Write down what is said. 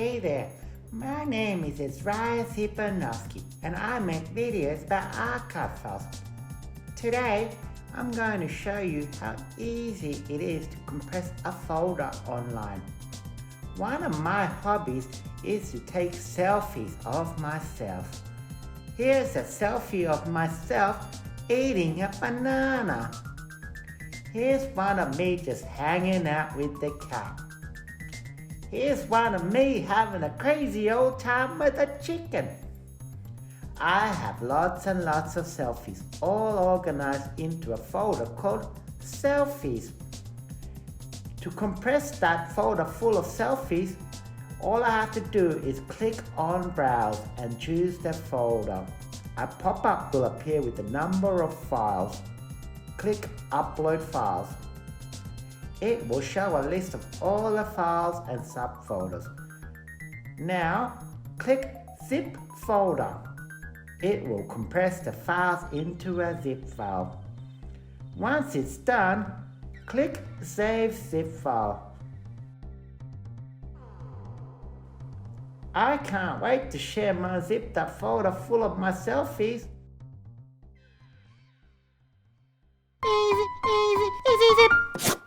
Hey there, my name is ezyZip and I make videos about archive files. Today, I'm going to show you how easy it is to compress a folder online. One of my hobbies is to take selfies of myself. Here's a selfie of myself eating a banana. Here's one of me just hanging out with the cat. Here's one of me having a crazy old time with a chicken. I have lots and lots of selfies, all organized into a folder called Selfies. To compress that folder full of selfies, all I have to do is click on Browse and choose the folder. A pop-up will appear with the number of files. Click Upload Files. It will show a list of all the files and subfolders. Now, click Zip Folder. It will compress the files into a zip file. Once it's done, click Save Zip File. I can't wait to share my zipped up folder full of my selfies. Easy, easy, easy zip.